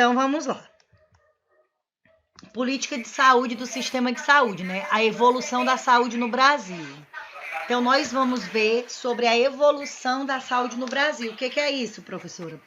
Então, vamos lá. Política de saúde do sistema de saúde, né? A evolução da saúde no Brasil. Então, nós vamos ver sobre a evolução da saúde no Brasil. O que é isso, professora?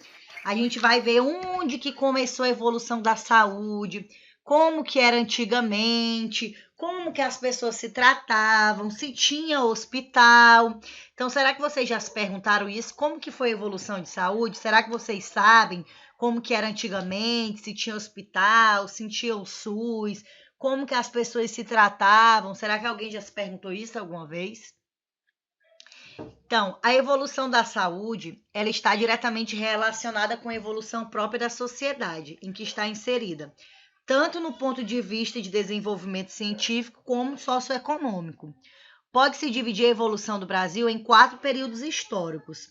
A gente vai ver onde que começou a evolução da saúde, como que era antigamente, como que as pessoas se tratavam, se tinha hospital. Então, será que vocês já se perguntaram isso? Como que foi a evolução de saúde? Será que vocês sabem como que era antigamente, se tinha hospital, se tinha o SUS, como que as pessoas se tratavam? Será que alguém já se perguntou isso alguma vez? Então, a evolução da saúde, ela está diretamente relacionada com a evolução própria da sociedade em que está inserida, tanto no ponto de vista de desenvolvimento científico como socioeconômico. Pode-se dividir a evolução do Brasil em 4 períodos históricos.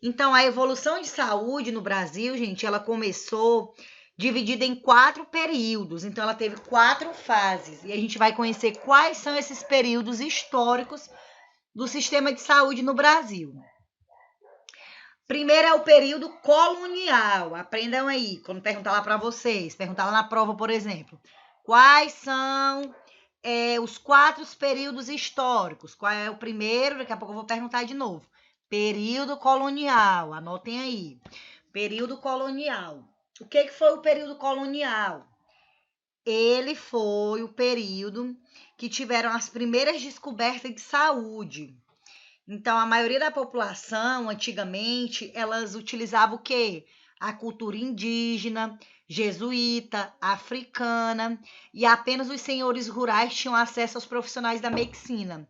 Então, a evolução de saúde no Brasil, gente, ela começou dividida em 4 períodos. Então, ela teve 4 fases. E a gente vai conhecer quais são esses períodos históricos do sistema de saúde no Brasil. Primeiro é o período colonial. Aprendam aí, quando perguntar lá para vocês, perguntar lá na prova, por exemplo. Quais são os 4 períodos históricos? Qual é o primeiro? Daqui a pouco eu vou perguntar de novo. Período colonial, anotem aí. Período colonial. O que foi o período colonial? Ele foi o período que tiveram as primeiras descobertas de saúde. Então, a maioria da população, antigamente, elas utilizavam o quê? A cultura indígena, jesuíta, africana, e apenas os senhores rurais tinham acesso aos profissionais da medicina.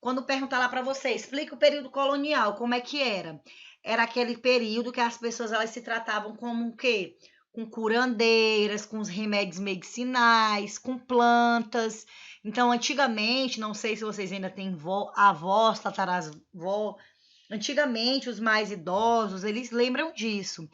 Quando perguntar lá para você, explica o período colonial, como é que era? Era aquele período que as pessoas elas se tratavam como o quê? Com curandeiras, com os remédios medicinais, com plantas. Então, antigamente, não sei se vocês ainda têm avós, tataravó, antigamente os mais idosos, eles lembram disso.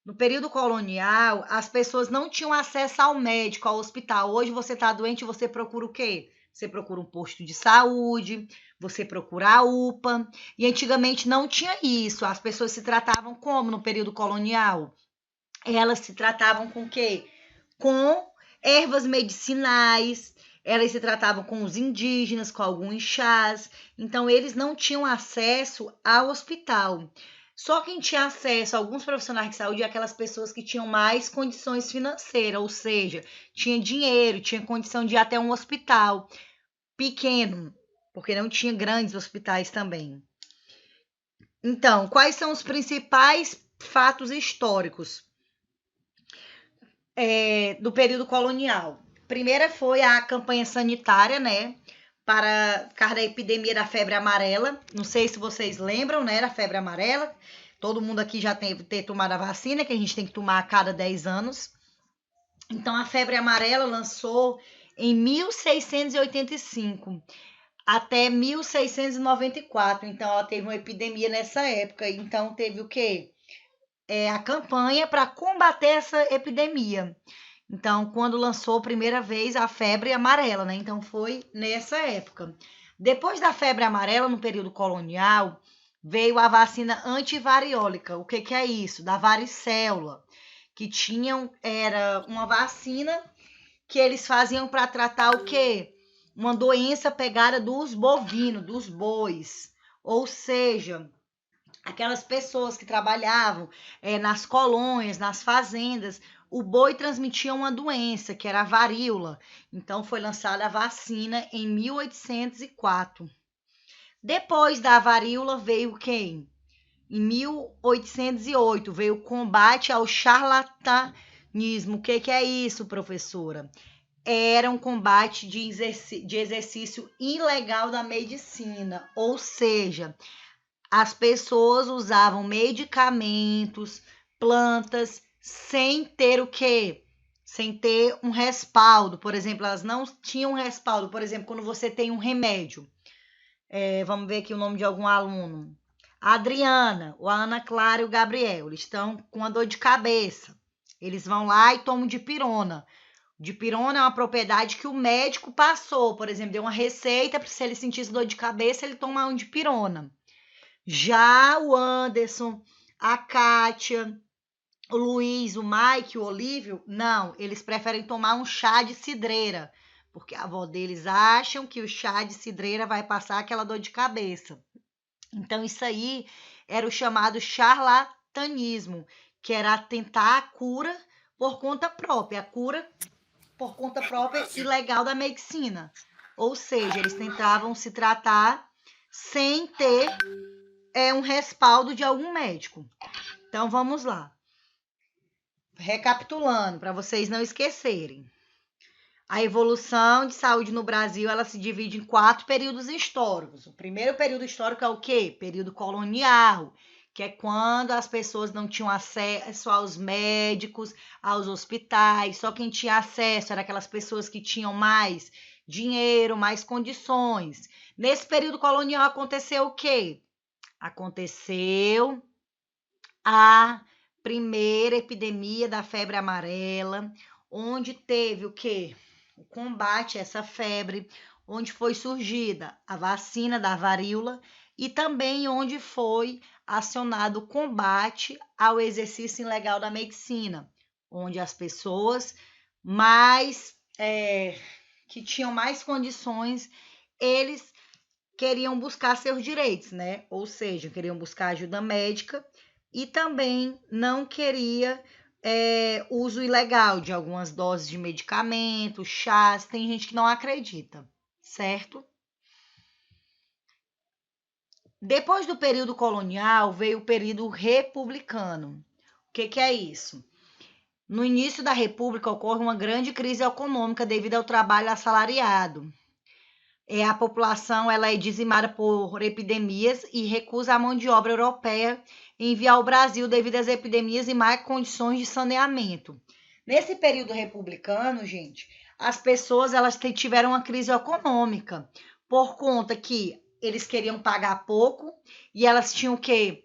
No período colonial, as pessoas não tinham acesso ao médico, ao hospital. Hoje você está doente, você procura o quê? Você procura um posto de saúde, você procura a UPA. E antigamente não tinha isso. As pessoas se tratavam como no período colonial? Elas se tratavam com o quê? Com ervas medicinais, elas se tratavam com os indígenas, com alguns chás. Então, eles não tinham acesso ao hospital. Só quem tinha acesso a alguns profissionais de saúde é aquelas pessoas que tinham mais condições financeiras, ou seja, tinha dinheiro, tinha condição de ir até um hospital pequeno, porque não tinha grandes hospitais também. Então, quais são os principais fatos históricos do período colonial? Primeira foi a campanha sanitária, né? Para causa da epidemia da febre amarela. Não sei se vocês lembram, né? Da febre amarela. Todo mundo aqui já teve ter tomado a vacina, que a gente tem que tomar a cada 10 anos. Então, a febre amarela lançou em 1685 até 1694. Então, ela teve uma epidemia nessa época. Então, teve o quê? A campanha para combater essa epidemia. Então, quando lançou a primeira vez a febre amarela, né? Então, foi nessa época. Depois da febre amarela, no período colonial, veio a vacina antivariólica. O que é isso? Da varicela, que era uma vacina que eles faziam para tratar o quê? Uma doença pegada dos bovinos, dos bois. Ou seja, aquelas pessoas que trabalhavam nas colônias, nas fazendas, o boi transmitia uma doença, que era a varíola. Então, foi lançada a vacina em 1804. Depois da varíola veio quem? Em 1808 veio o combate ao charlatanismo. O que é isso, professora? Era um combate de exercício ilegal da medicina, ou seja, as pessoas usavam medicamentos, plantas, sem ter o quê? Sem ter um respaldo. Por exemplo, elas não tinham um respaldo. Por exemplo, quando você tem um remédio. Vamos ver aqui o nome de algum aluno. A Adriana, a Ana Clara e o Gabriel. Eles estão com uma dor de cabeça. Eles vão lá e tomam dipirona. Dipirona é uma propriedade que o médico passou. Por exemplo, deu uma receita para se ele sentisse dor de cabeça, ele tomar um dipirona. Já o Anderson, a Kátia, o Luiz, o Mike, o Olívio, não, eles preferem tomar um chá de cidreira, porque a avó deles acham que o chá de cidreira vai passar aquela dor de cabeça. Então, isso aí era o chamado charlatanismo, que era tentar a cura por conta própria, a cura por conta própria e legal da medicina. Ou seja, eles tentavam se tratar sem ter um respaldo de algum médico. Então, vamos lá. Recapitulando, para vocês não esquecerem. A evolução de saúde no Brasil, ela se divide em 4 períodos históricos. O primeiro período histórico é o quê? Período colonial, que é quando as pessoas não tinham acesso aos médicos, aos hospitais, só quem tinha acesso eram aquelas pessoas que tinham mais dinheiro, mais condições. Nesse período colonial aconteceu o quê? Aconteceu a primeira epidemia da febre amarela, onde teve o quê? O combate a essa febre, onde foi surgida a vacina da varíola e também onde foi acionado o combate ao exercício ilegal da medicina, onde as pessoas que tinham mais condições, eles queriam buscar seus direitos, né? Ou seja, queriam buscar ajuda médica e também não queria uso ilegal de algumas doses de medicamentos, chás. Tem gente que não acredita, certo? Depois do período colonial, veio o período republicano. O que é isso? No início da República ocorre uma grande crise econômica devido ao trabalho assalariado. A população ela é dizimada por epidemias e recusa a mão de obra europeia enviar ao Brasil devido às epidemias e má condições de saneamento. Nesse período republicano, gente, as pessoas elas tiveram uma crise econômica por conta que eles queriam pagar pouco e elas tinham que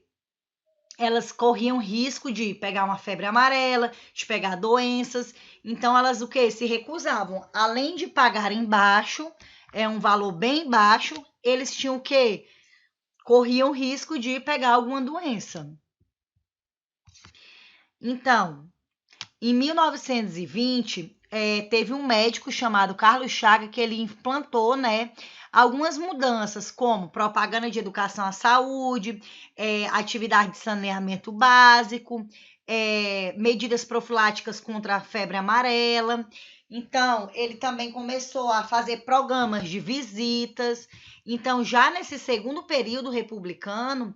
elas corriam risco de pegar uma febre amarela, de pegar doenças. Então elas o que se recusavam, além de pagarem baixo, um valor bem baixo, eles tinham que corriam risco de pegar alguma doença. Então, em 1920, teve um médico chamado Carlos Chagas que ele implantou, né, algumas mudanças, como propaganda de educação à saúde, atividade de saneamento básico, medidas profiláticas contra a febre amarela. Então, ele também começou a fazer programas de visitas. Então, já nesse segundo período republicano,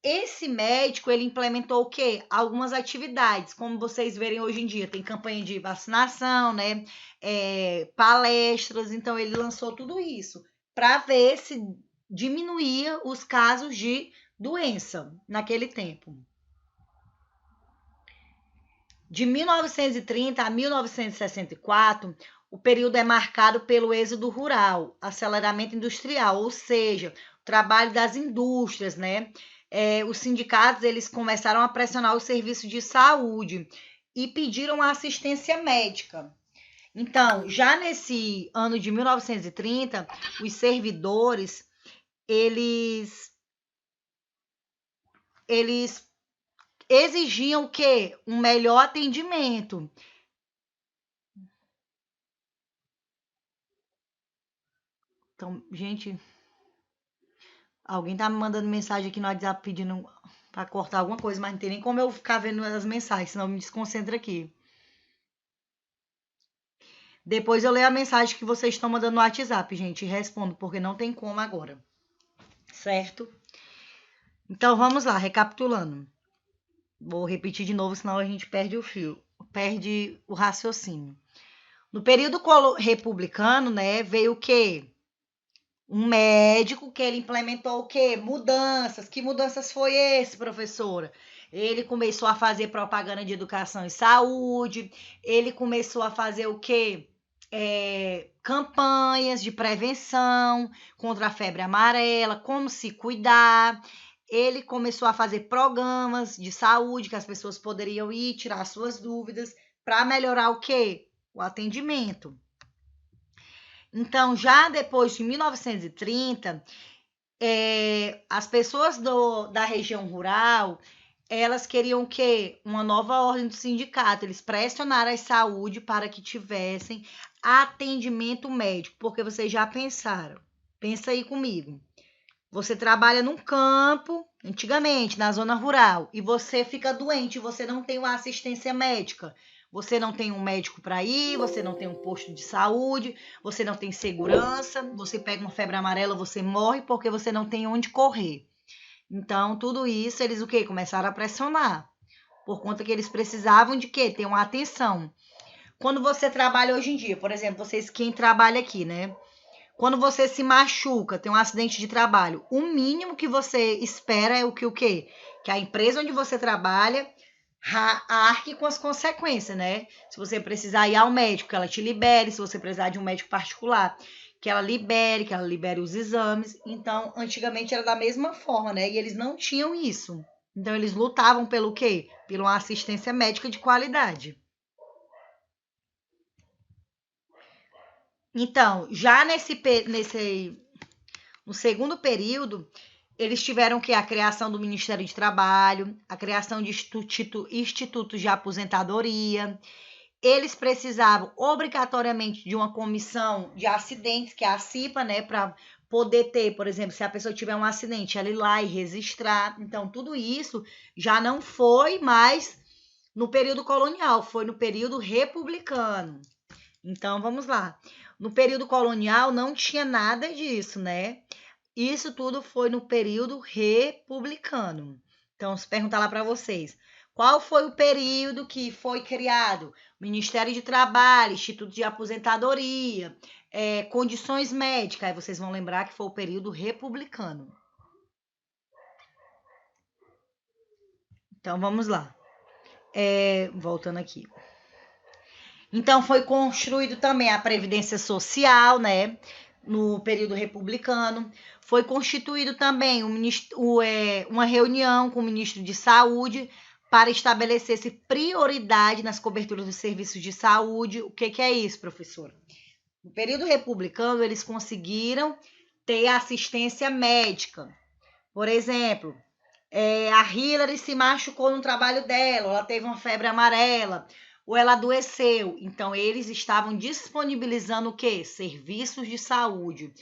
esse médico, ele implementou o quê? Algumas atividades, como vocês verem hoje em dia, tem campanha de vacinação, né? Palestras, então ele lançou tudo isso para ver se diminuía os casos de doença naquele tempo. De 1930 a 1964, o período é marcado pelo êxodo rural, aceleramento industrial, ou seja, o trabalho das indústrias, né? Os sindicatos eles começaram a pressionar o serviço de saúde e pediram assistência médica. Então, já nesse ano de 1930, os servidores eles exigiam o quê? Um melhor atendimento. Então, gente, alguém tá me mandando mensagem aqui no WhatsApp pedindo para cortar alguma coisa, mas não tem nem como eu ficar vendo as mensagens, senão eu me desconcentro aqui. Depois eu leio a mensagem que vocês estão mandando no WhatsApp, gente, e respondo, porque não tem como agora. Certo? Então vamos lá, recapitulando. Vou repetir de novo, senão a gente perde o fio, perde o raciocínio. No período republicano, né, veio o quê? Um médico que ele implementou o quê? Mudanças. Que mudanças foi esse, professora? Ele começou a fazer propaganda de educação e saúde. Ele começou a fazer o quê? Campanhas de prevenção contra a febre amarela, como se cuidar. Ele começou a fazer programas de saúde que as pessoas poderiam ir tirar suas dúvidas para melhorar o quê? O atendimento. Então, já depois de 1930, as pessoas da região rural, elas queriam o quê? Uma nova ordem do sindicato. Eles pressionaram a saúde para que tivessem atendimento médico, porque vocês já pensaram. Pensa aí comigo. Você trabalha num campo, antigamente, na zona rural, e você fica doente, você não tem uma assistência médica. Você não tem um médico para ir, você não tem um posto de saúde, você não tem segurança, você pega uma febre amarela, você morre porque você não tem onde correr. Então, tudo isso, eles o quê? Começaram a pressionar. Por conta que eles precisavam de quê? Ter uma atenção. Quando você trabalha hoje em dia, por exemplo, vocês, quem trabalha aqui, né? Quando você se machuca, tem um acidente de trabalho, o mínimo que você espera é o quê? Que a empresa onde você trabalha arque com as consequências, né? Se você precisar ir ao médico, que ela te libere, se você precisar de um médico particular, que ela libere os exames. Então, antigamente era da mesma forma, né? E eles não tinham isso. Então, eles lutavam pelo quê? Pela uma assistência médica de qualidade. Então, já no segundo período, eles tiveram que a criação do Ministério de Trabalho, a criação de institutos de aposentadoria. Eles precisavam obrigatoriamente de uma comissão de acidentes, que é a CIPA, né, para poder ter, por exemplo, se a pessoa tiver um acidente, ela ir lá e registrar. Então, tudo isso já não foi mais no período colonial, foi no período republicano. Então, vamos lá. No período colonial não tinha nada disso, né? Isso tudo foi no período republicano. Então, se perguntar lá para vocês, qual foi o período que foi criado? Ministério de Trabalho, Instituto de Aposentadoria, condições médicas. Aí vocês vão lembrar que foi o período republicano. Então, vamos lá. Voltando aqui. Então, foi construído também a Previdência Social, né? No período republicano. Foi constituído também uma reunião com o ministro de Saúde para estabelecer-se prioridade nas coberturas dos serviços de saúde. O que é isso, professora? No período republicano, eles conseguiram ter assistência médica. Por exemplo, a Hillary se machucou no trabalho dela, ela teve uma febre amarela, ou ela adoeceu. Então, eles estavam disponibilizando o quê? Serviços de saúde.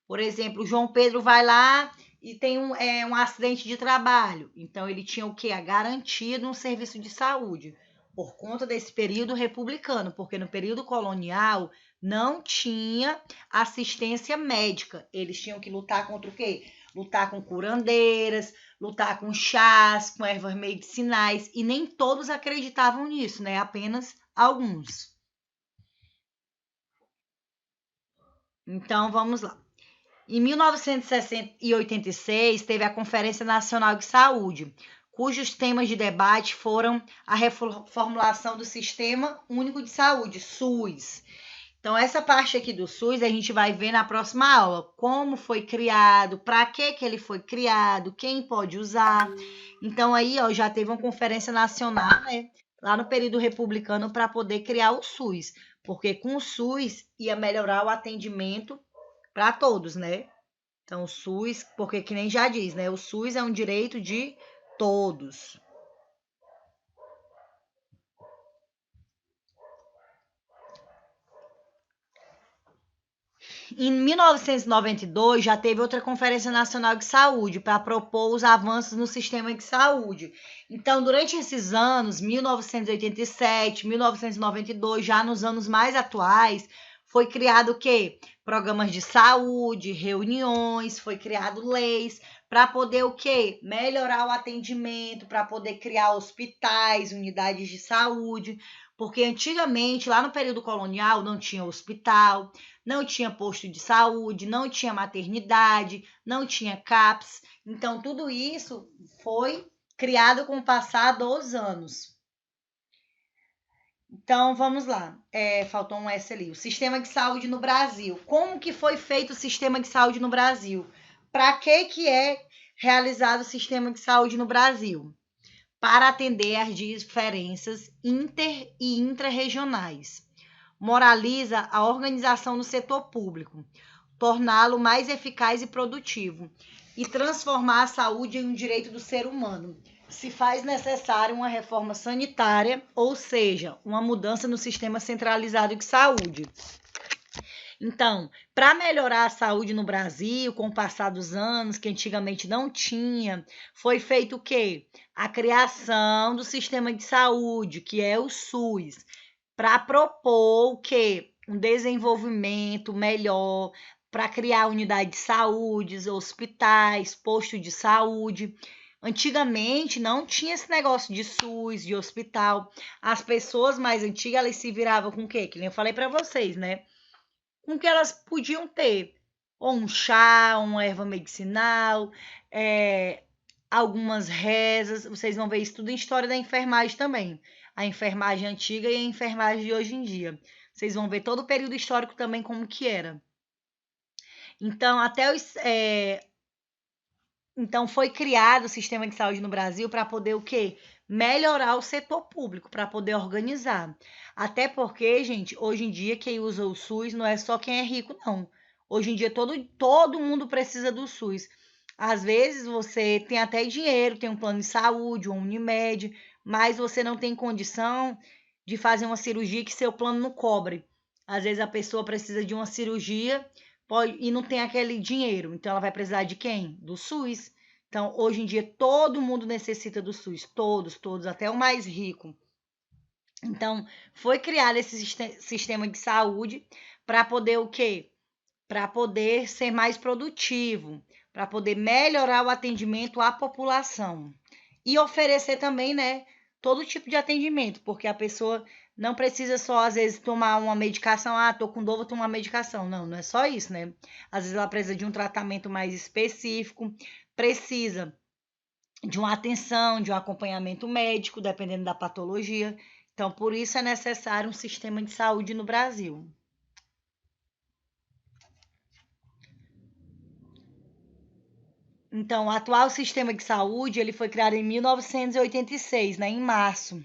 Por exemplo, o João Pedro vai lá e tem um acidente de trabalho. Então, ele tinha o quê? A garantia de um serviço de saúde. Por conta desse período republicano, porque no período colonial não tinha assistência médica. Eles tinham que lutar contra o quê? Lutar com curandeiras, lutar com chás, com ervas medicinais, e nem todos acreditavam nisso, né? Apenas alguns. Então, vamos lá. Em 1986, teve a Conferência Nacional de Saúde, cujos temas de debate foram a reformulação do Sistema Único de Saúde, SUS. Então, essa parte aqui do SUS a gente vai ver na próxima aula. Como foi criado, para que ele foi criado, quem pode usar. Então, aí ó, já teve uma conferência nacional, né, lá no período republicano para poder criar o SUS. Porque com o SUS ia melhorar o atendimento para todos, né? Então, o SUS, porque que nem já diz, né? O SUS é um direito de todos. Em 1992, já teve outra Conferência Nacional de Saúde para propor os avanços no sistema de saúde. Então, durante esses anos, 1987, 1992, já nos anos mais atuais, foi criado o quê? Programas de saúde, reuniões, foi criado leis para poder o quê? Melhorar o atendimento, para poder criar hospitais, unidades de saúde, porque antigamente, lá no período colonial, não tinha hospital, não tinha posto de saúde, não tinha maternidade, não tinha CAPS. Então, tudo isso foi criado com o passar dos anos. Então, vamos lá. Faltou um S ali. O sistema de saúde no Brasil. Como que foi feito o sistema de saúde no Brasil? Para que é realizado o sistema de saúde no Brasil? Para atender às diferenças inter e intrarregionais. Moraliza a organização do setor público, torná-lo mais eficaz e produtivo e transformar a saúde em um direito do ser humano. se faz necessária uma reforma sanitária, ou seja, uma mudança no sistema centralizado de saúde. Então, para melhorar a saúde no Brasil, com o passar dos anos, que antigamente não tinha, foi feito o quê? A criação do sistema de saúde, que é o SUS, para propor o quê? Um desenvolvimento melhor, para criar unidade de saúde, hospitais, posto de saúde. Antigamente não tinha esse negócio de SUS, de hospital. As pessoas mais antigas, elas se viravam com o quê? Que nem eu falei para vocês, né? Com o que elas podiam ter. Ou um chá, uma erva medicinal, algumas rezas. Vocês vão ver isso tudo em história da enfermagem também. A enfermagem antiga e a enfermagem de hoje em dia. Vocês vão ver todo o período histórico também como que era. Então, então foi criado o sistema de saúde no Brasil para poder o quê? Melhorar o setor público, para poder organizar. Até porque, gente, hoje em dia quem usa o SUS não é só quem é rico, não. Hoje em dia todo mundo precisa do SUS. Às vezes você tem até dinheiro, tem um plano de saúde, um Unimed, mas você não tem condição de fazer uma cirurgia que seu plano não cobre. Às vezes a pessoa precisa de uma cirurgia e não tem aquele dinheiro. Então ela vai precisar de quem? Do SUS. Então, hoje em dia, todo mundo necessita do SUS. Todos, até o mais rico. Então, foi criado esse sistema de saúde para poder o quê? Para poder ser mais produtivo, para poder melhorar o atendimento à população. E oferecer também, né, todo tipo de atendimento, porque a pessoa não precisa só, às vezes, tomar uma medicação. Ah, tô com dor, vou tomar uma medicação. Não, não é só isso, né? Às vezes ela precisa de um tratamento mais específico, precisa de uma atenção, de um acompanhamento médico, dependendo da patologia. Então, por isso é necessário um sistema de saúde no Brasil. Então, o atual sistema de saúde ele foi criado em 1986, né, em março.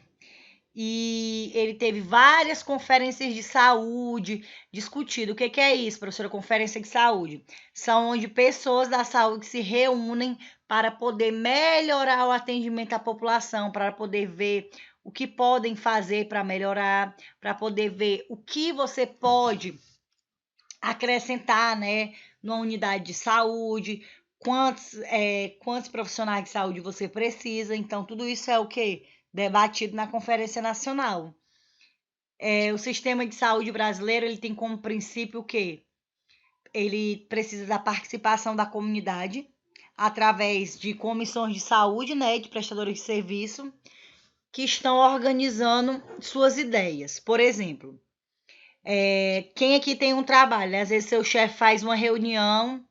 E ele teve várias conferências de saúde discutido. O que é isso, professora? Conferência de saúde. São onde pessoas da saúde se reúnem para poder melhorar o atendimento à população, para poder ver o que podem fazer para melhorar, para poder ver o que você pode acrescentar, né, numa unidade de saúde, quantos profissionais de saúde você precisa. Então, tudo isso é o que? Debatido na Conferência Nacional. O sistema de saúde brasileiro ele tem como princípio o quê? Ele precisa da participação da comunidade através de comissões de saúde, né, de prestadores de serviço, que estão organizando suas ideias. Por exemplo, quem aqui tem um trabalho? Às vezes seu chefe faz uma reunião.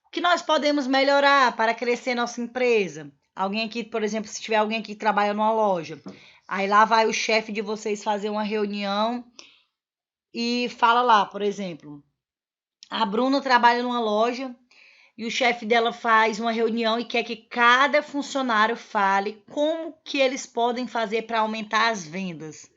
O que nós podemos melhorar para crescer nossa empresa? Alguém aqui, por exemplo, se tiver alguém aqui que trabalha numa loja, aí lá vai o chefe de vocês fazer uma reunião e fala lá, por exemplo, a Bruna trabalha numa loja e o chefe dela faz uma reunião e quer que cada funcionário fale como que eles podem fazer para aumentar as vendas.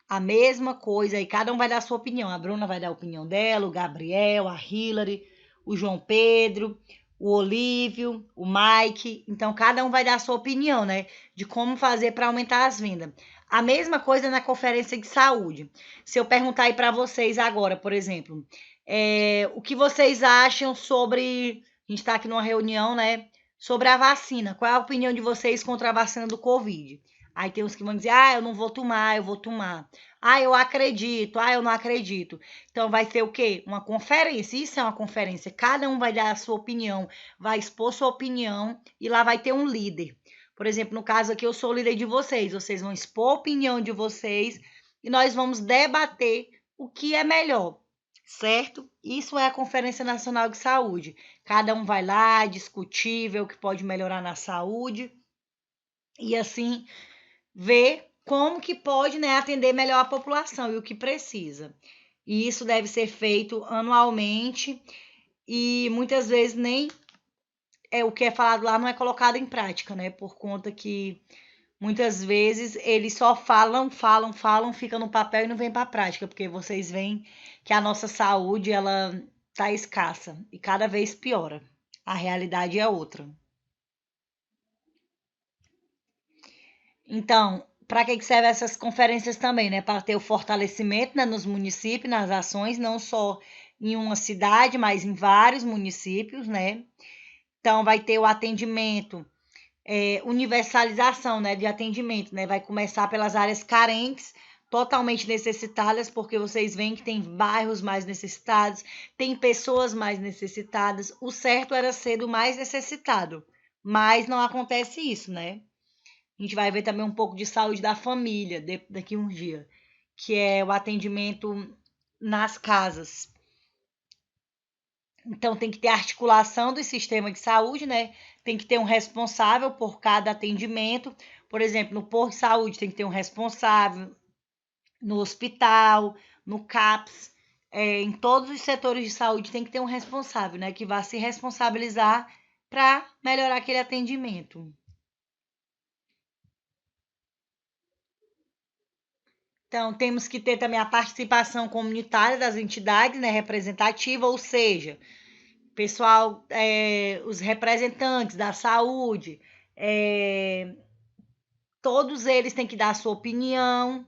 A mesma coisa, e cada um vai dar a sua opinião. A Bruna vai dar a opinião dela, o Gabriel, a Hillary, o João Pedro, o Olívio, o Mike. Então, cada um vai dar a sua opinião, né? De como fazer para aumentar as vendas. A mesma coisa na conferência de saúde. Se eu perguntar aí para vocês agora, por exemplo, o que vocês acham sobre... A gente está aqui numa reunião, né? Sobre a vacina. Qual é a opinião de vocês contra a vacina do Covid? Aí tem uns que vão dizer, eu não vou tomar, eu vou tomar. Eu acredito, eu não acredito. Então vai ser o quê? Uma conferência. Isso é uma conferência. Cada um vai dar a sua opinião, vai expor sua opinião e lá vai ter um líder. Por exemplo, no caso aqui, eu sou o líder de vocês. Vocês vão expor a opinião de vocês e nós vamos debater o que é melhor, certo? Isso é a Conferência Nacional de Saúde. Cada um vai lá discutir, ver o que pode melhorar na saúde e assim ver como que pode, né, atender melhor a população e o que precisa. E isso deve ser feito anualmente e muitas vezes nem o que é falado lá não é colocado em prática, né? Por conta que muitas vezes eles só falam, fica no papel e não vem para a prática, porque vocês veem que a nossa saúde ela tá escassa e cada vez piora. A realidade é outra. Então, para que servem essas conferências também, né? Para ter o fortalecimento, né, nos municípios, nas ações, não só em uma cidade, mas em vários municípios, né? Então, vai ter o atendimento, universalização, né, de atendimento, né? Vai começar pelas áreas carentes, totalmente necessitadas, porque vocês veem que tem bairros mais necessitados, tem pessoas mais necessitadas. O certo era ser do mais necessitado, mas não acontece isso, né? A gente vai ver também um pouco de saúde da família daqui a uns dias, que é o atendimento nas casas. Então, tem que ter articulação do sistema de saúde, né? Tem que ter um responsável por cada atendimento. Por exemplo, no posto de saúde tem que ter um responsável, no hospital, no CAPS, em todos os setores de saúde tem que ter um responsável, né? Que vá se responsabilizar para melhorar aquele atendimento. Então, temos que ter também a participação comunitária das entidades, né, representativa, ou seja, pessoal, os representantes da saúde, todos eles têm que dar a sua opinião,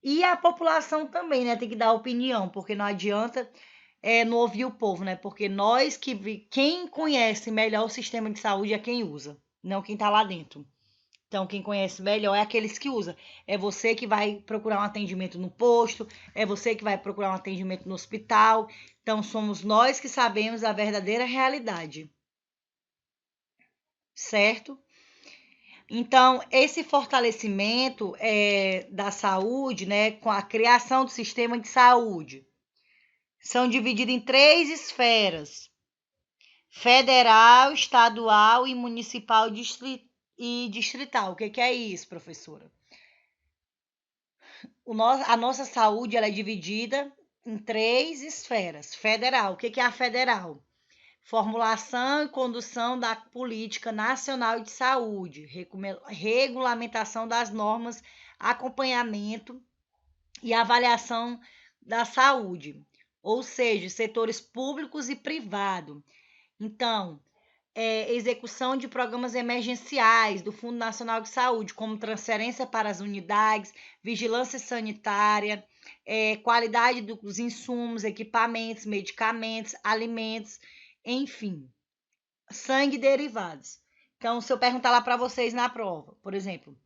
e a população também, né, tem que dar opinião, porque não adianta não ouvir o povo, né, porque quem conhece melhor o sistema de saúde é quem usa, não quem está lá dentro. Então, quem conhece melhor é aqueles que usam. É você que vai procurar um atendimento no posto, é você que vai procurar um atendimento no hospital. Então, somos nós que sabemos a verdadeira realidade. Certo? Então, esse fortalecimento da saúde, né, com a criação do sistema de saúde, são divididos em 3 esferas: federal, estadual e municipal e distrital. O que é isso, professora? A nossa saúde ela é dividida em 3 esferas. Federal, o que é a federal? Formulação e condução da política nacional de saúde, regulamentação das normas, acompanhamento e avaliação da saúde, ou seja, setores públicos e privados. Então, execução de programas emergenciais do Fundo Nacional de Saúde, como transferência para as unidades, vigilância sanitária, qualidade dos insumos, equipamentos, medicamentos, alimentos, enfim, sangue e derivados. Então, se eu perguntar lá para vocês na prova, por exemplo,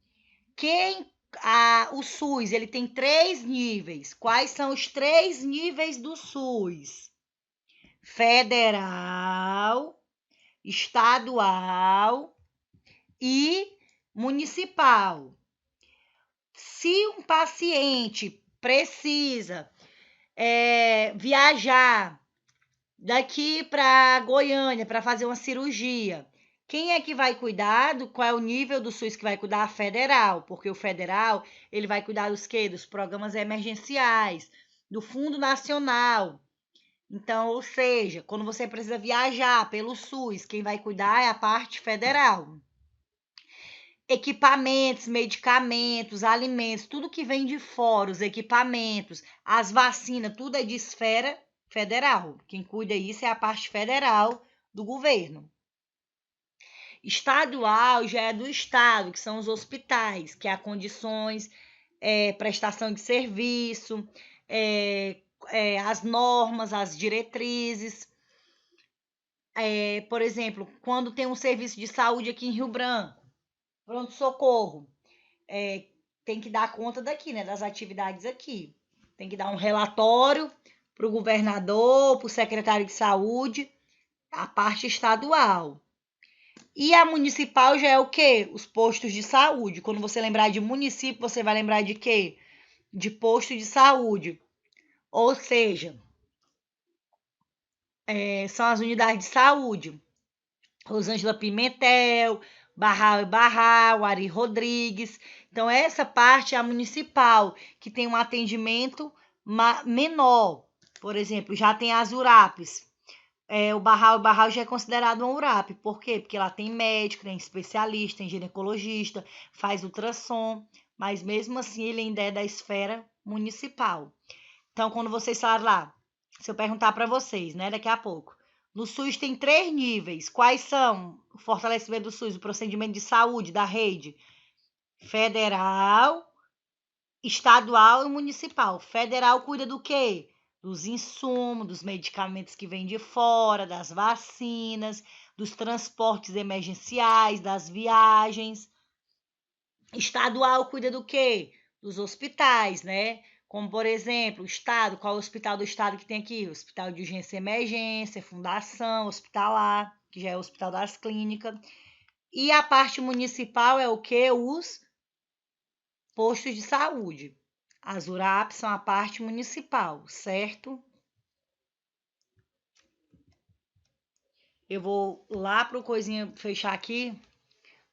o SUS ele tem 3 níveis. Quais são os 3 níveis do SUS? Federal, estadual e municipal. Se um paciente precisa viajar daqui para Goiânia para fazer uma cirurgia, quem é que vai cuidar? Qual é o nível do SUS que vai cuidar? A federal, porque o federal ele vai cuidar dos quê? Dos programas emergenciais, do Fundo Nacional. Então, ou seja, quando você precisa viajar pelo SUS, quem vai cuidar é a parte federal. Equipamentos, medicamentos, alimentos, tudo que vem de fora, os equipamentos, as vacinas, tudo é de esfera federal. Quem cuida disso é a parte federal do governo. Estadual já é do estado, que são os hospitais, que há condições, prestação de serviço, as normas, as diretrizes. Por exemplo, quando tem um serviço de saúde aqui em Rio Branco, pronto-socorro, tem que dar conta daqui, né, das atividades aqui. Tem que dar um relatório para o governador, para o secretário de saúde, a parte estadual. E a municipal já é o quê? Os postos de saúde. Quando você lembrar de município, você vai lembrar de quê? De posto de saúde. Ou seja, são as unidades de saúde. Rosângela Pimentel, Barral e Barral, Ari Rodrigues. Então, essa parte é a municipal, que tem um atendimento menor. Por exemplo, já tem as URAPs. O Barral e Barral já é considerado uma URAP. Por quê? Porque lá tem médico, tem especialista, tem ginecologista, faz ultrassom, mas mesmo assim ele ainda é da esfera municipal. Então, quando vocês falaram lá, se eu perguntar para vocês, né, daqui a pouco, no SUS tem 3 níveis. Quais são? O fortalecimento do SUS, o procedimento de saúde da rede. Federal, estadual e municipal. Federal cuida do quê? Dos insumos, dos medicamentos que vêm de fora, das vacinas, dos transportes emergenciais, das viagens. Estadual cuida do quê? Dos hospitais, né? Como, por exemplo, o Estado. Qual é o hospital do Estado que tem aqui? Hospital de Urgência e Emergência, Fundação Hospitalar, que já é o Hospital das Clínicas. E a parte municipal é o quê? Os postos de saúde. As URAPs são a parte municipal, certo? Eu vou lá pro coisinha fechar aqui.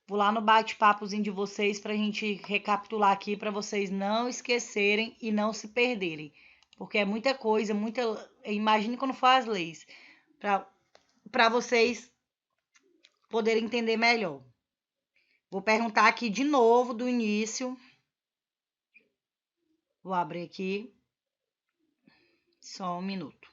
Vou lá no bate-papozinho de vocês para a gente recapitular aqui, para vocês não esquecerem e não se perderem. Porque é muita coisa, muita. Imagine quando for as leis, para vocês poderem entender melhor. Vou perguntar aqui de novo do início. Vou abrir aqui. Só um minuto.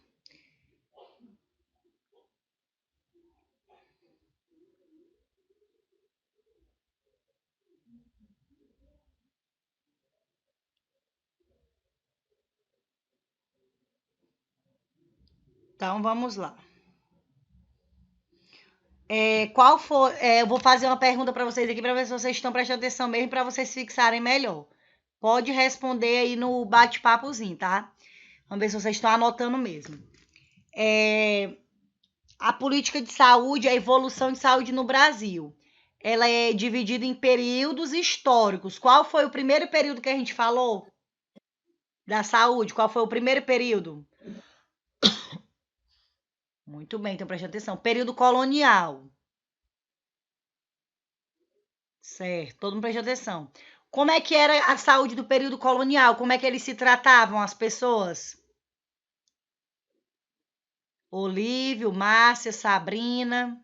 Então, vamos lá. Qual for, eu vou fazer uma pergunta para vocês aqui para ver se vocês estão prestando atenção mesmo, para vocês fixarem melhor. Pode responder aí no bate-papozinho, tá? Vamos ver se vocês estão anotando mesmo. A política de saúde, a evolução de saúde no Brasil, ela é dividida em períodos históricos. Qual foi o primeiro período que a gente falou da saúde? Qual foi o primeiro período? Muito bem, então preste atenção. Período colonial. Certo, todo mundo preste atenção. Como é que era a saúde do período colonial? Como é que eles se tratavam, as pessoas? Olívio, Márcia, Sabrina.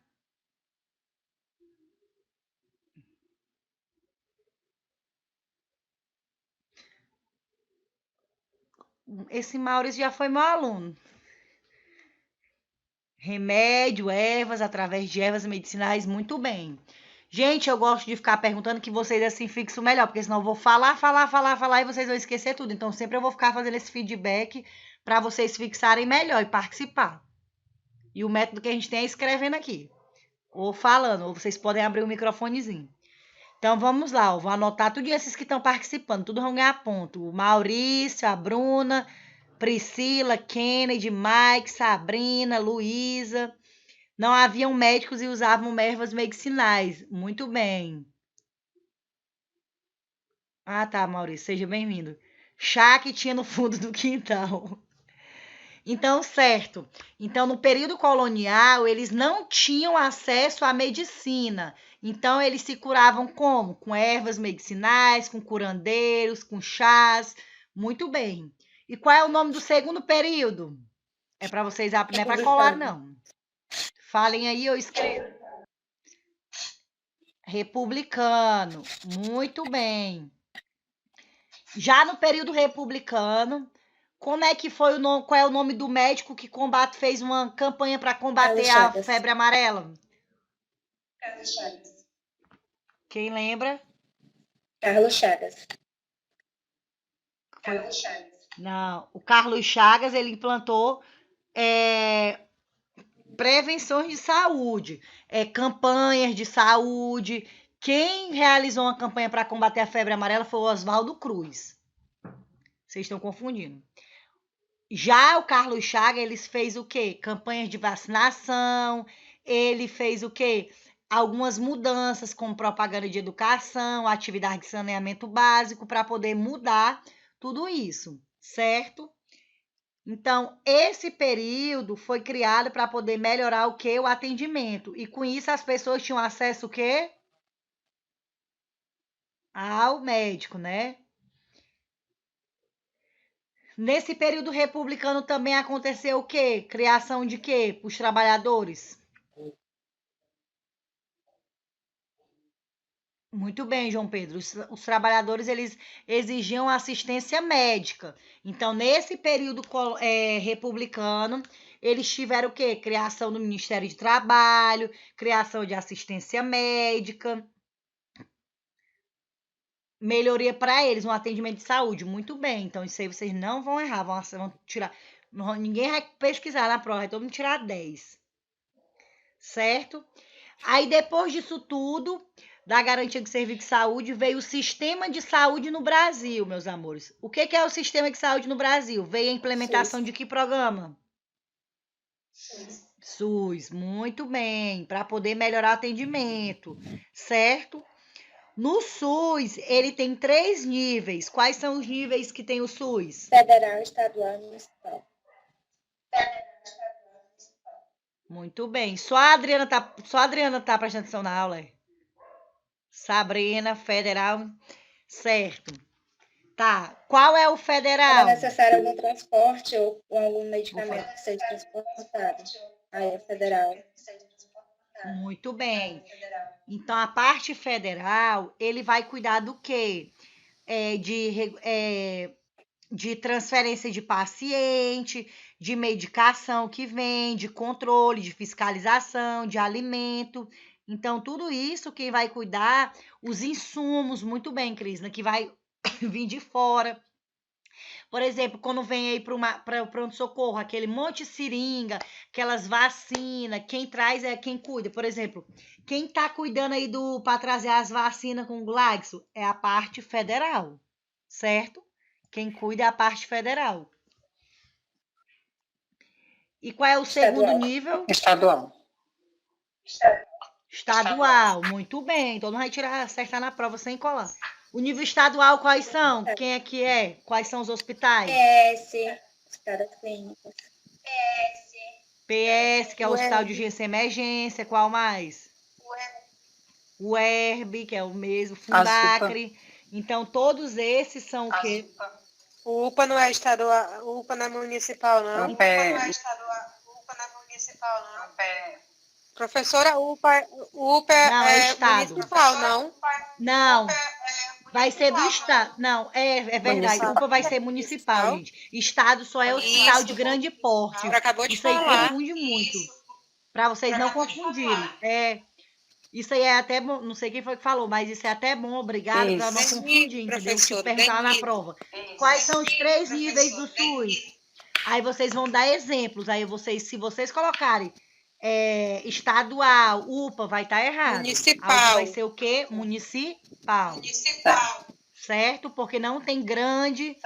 Esse Maurício já foi meu aluno. Remédio, ervas, através de ervas medicinais, muito bem. Gente, eu gosto de ficar perguntando que vocês assim fixam melhor, porque senão eu vou falar e vocês vão esquecer tudo. Então, sempre eu vou ficar fazendo esse feedback para vocês fixarem melhor e participar. E o método que a gente tem é escrevendo aqui, ou falando, ou vocês podem abrir o microfonezinho. Então, vamos lá, eu vou anotar tudo esses que estão participando, tudo vão ganhar ponto. O Maurício, a Bruna, Priscila, Kennedy, Mike, Sabrina, Luísa. Não haviam médicos e usavam ervas medicinais. Muito bem. Ah, tá, Maurício, seja bem-vindo. Chá que tinha no fundo do quintal. Então, certo. Então, no período colonial, eles não tinham acesso à medicina. Então, eles se curavam como? Com ervas medicinais, com curandeiros, com chás. Muito bem. E qual é o nome do segundo período? É para vocês, não é para colar, não. Falem aí, eu escrevo. Republicano. Muito bem. Já no período republicano, como é que foi o nome? Qual é o nome do médico que fez uma campanha para combater a febre amarela? Carlos Chagas. Quem lembra? Carlos Chagas. Carlos Chagas. Não, o Carlos Chagas ele implantou prevenções de saúde, campanhas de saúde. Quem realizou uma campanha para combater a febre amarela foi o Oswaldo Cruz. Vocês estão confundindo. Já o Carlos Chagas, ele fez o quê? Campanhas de vacinação, ele fez o quê? Algumas mudanças, como propaganda de educação, atividade de saneamento básico, para poder mudar tudo isso, certo? Então, esse período foi criado para poder melhorar o quê? O atendimento. E com isso as pessoas tinham acesso o quê? Ao médico, né? Nesse período republicano também aconteceu o quê? Criação de quê? Para os trabalhadores. Muito bem, João Pedro. Os trabalhadores eles exigiam assistência médica. Então, nesse período republicano, eles tiveram o quê? Criação do Ministério de Trabalho, criação de assistência médica. melhoria para eles, um atendimento de saúde. Muito bem, então isso aí vocês não vão errar, vão tirar. Ninguém vai pesquisar na prova, vai todo mundo tirar 10. Certo? Aí depois disso tudo, da garantia de serviço de saúde, veio o sistema de saúde no Brasil, meus amores. O que é o sistema de saúde no Brasil? Veio a implementação de que programa? SUS, muito bem, para poder melhorar o atendimento, certo? No SUS, ele tem 3 níveis. Quais são os níveis que tem o SUS? Federal, estadual e municipal. Muito bem. Só a Adriana tá prestando atenção na aula, é? Sabrina, federal, certo. Tá. Qual é o Quando federal? é necessário algum transporte ou algum medicamento que seja transportado. Aí é federal. Muito bem. Então, a parte federal, ele vai cuidar do quê? De transferência de paciente, de medicação que vem, de controle, de fiscalização, de alimento. Então, tudo isso quem vai cuidar, os insumos, muito bem, Crisna, que vai vir de fora. Por exemplo, quando vem aí para o pronto-socorro, aquele monte de seringa, aquelas vacinas, quem traz é quem cuida. Por exemplo, quem está cuidando aí para trazer as vacinas com o Glaxo é a parte federal, certo? Quem cuida é a parte federal. E qual é o segundo nível? Estadual. Estadual, muito bem. Todo mundo vai acertar na prova sem colar. O nível estadual, quais são? Quem é que é? Quais são os hospitais? PS, hospital clínicas. PS, que é o Hospital de Urgência e Emergência. Qual mais? O ERB, que é o mesmo. Fundacre. Então, todos esses são o quê? O UPA não é estadual, o UPA não é municipal, não. O UPA não é estadual, o UPA não é municipal, não. Professora, o UPA Não, é estado. Municipal, não? Não, vai ser do estado. Não, é verdade. UPA vai ser municipal, gente. Estado só é hospital de grande porte. Acabou de Isso aí falar. confunde muito. Para vocês não confundirem. Isso aí é até bom, não sei quem foi que falou, mas isso é até bom, obrigado, para não confundir, entendeu? Se perguntar na prova. Quais são os 3 níveis do SUS? Aí vocês vão dar exemplos. Aí se vocês colocarem estadual, UPA, vai estar errado. Municipal. Aí vai ser o quê? Municipal. Certo? Porque não tem grande,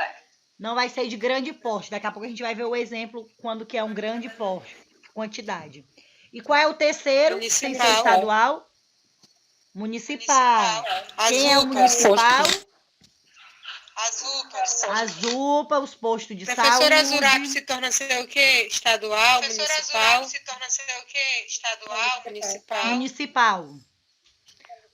não vai ser de grande porte. Daqui a pouco a gente vai ver o exemplo quando que é um grande porte, quantidade. E qual é o terceiro? Municipal. Sem ser estadual? Municipal. Quem é o municipal? As UPA, os postos de saúde. Professora Zurab se torna ser o quê? Estadual, municipal? se torna ser o quê? Estadual, municipal? Municipal.